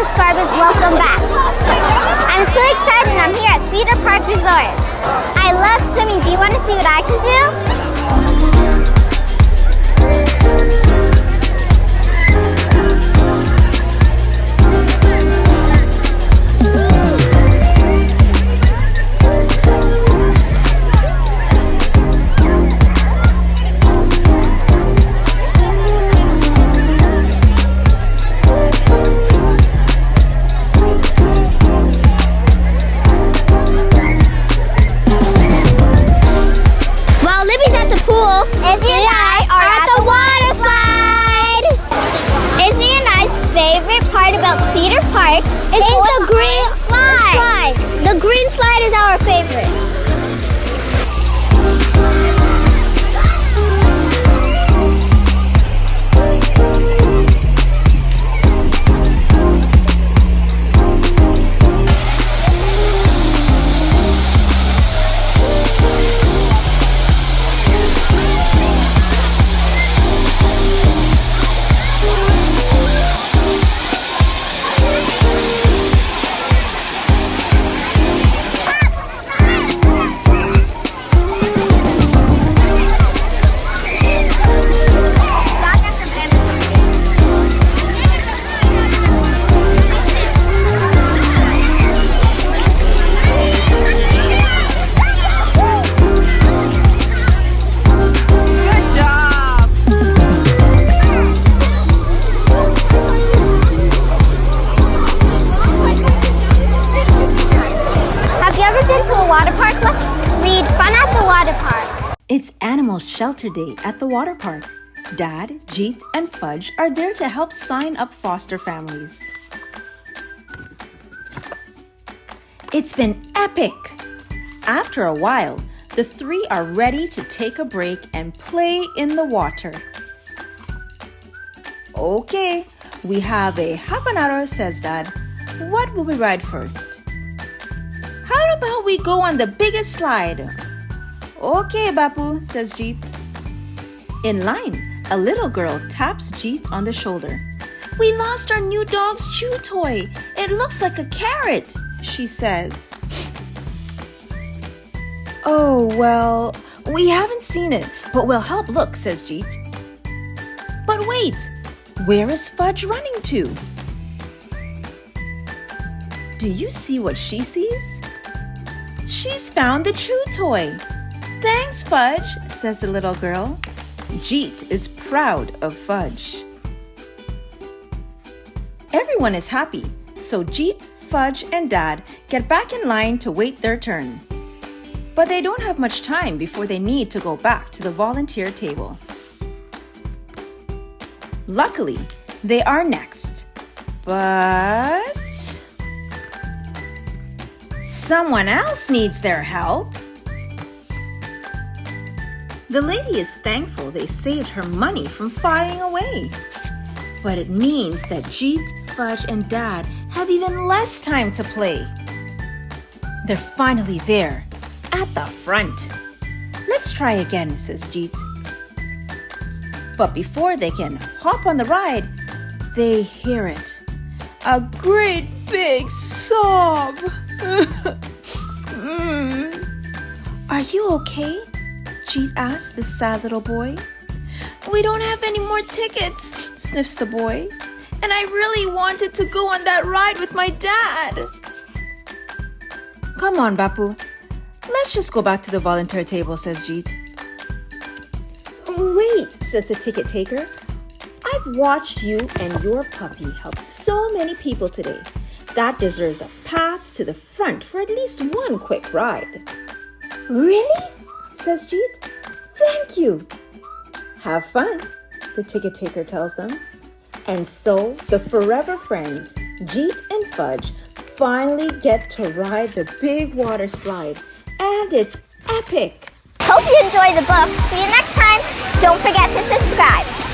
subscribers, welcome back. I'm so excited and I'm here at Cedar Park Resort. I love swimming. Do you want to see what I can do? Izzy and I are at the water slide. Izzy and I's favorite part about Cedar Park is the green slide. The green slide is our favorite. Waterpark. Let's read Fun at the Waterpark. It's Animal Shelter Day at the water park. Dad, Jeet, and Fudge are there to help sign up foster families. It's been epic! After a while, the three are ready to take a break and play in the water. Okay, we have a half an hour, says Dad. What will we ride first? How about we go on the biggest slide? Okay, Bapu, says Jeet. In line, a little girl taps Jeet on the shoulder. We lost our new dog's chew toy. It looks like a carrot, she says. Oh, well, we haven't seen it, but we'll help look, says Jeet. But wait, where is Fudge running to? Do you see what she sees? She's found the chew toy. Thanks, Fudge, says the little girl. Jeet is proud of Fudge. Everyone is happy, so Jeet, Fudge, and Dad get back in line to wait their turn. But they don't have much time before they need to go back to the volunteer table. Luckily, they are next. But someone else needs their help. The lady is thankful they saved her money from flying away. But it means that Jeet, Fudge, and Dad have even less time to play. They're finally there, at the front. Let's try again, says Jeet. But before they can hop on the ride, they hear it. A great big sob. Are you okay? Jeet asked the sad little boy. We don't have any more tickets, sniffs the boy. And I really wanted to go on that ride with my dad. Come on, Bapu. Let's just go back to the volunteer table, says Jeet. Wait, says the ticket taker. I've watched you and your puppy help so many people today. That deserves a pass to the front for at least one quick ride. Really? Says Jeet. Thank you. Have fun, the ticket taker tells them. And so the forever friends, Jeet and Fudge, finally get to ride the big water slide. And it's epic. Hope you enjoyed the book. See you next time. Don't forget to subscribe.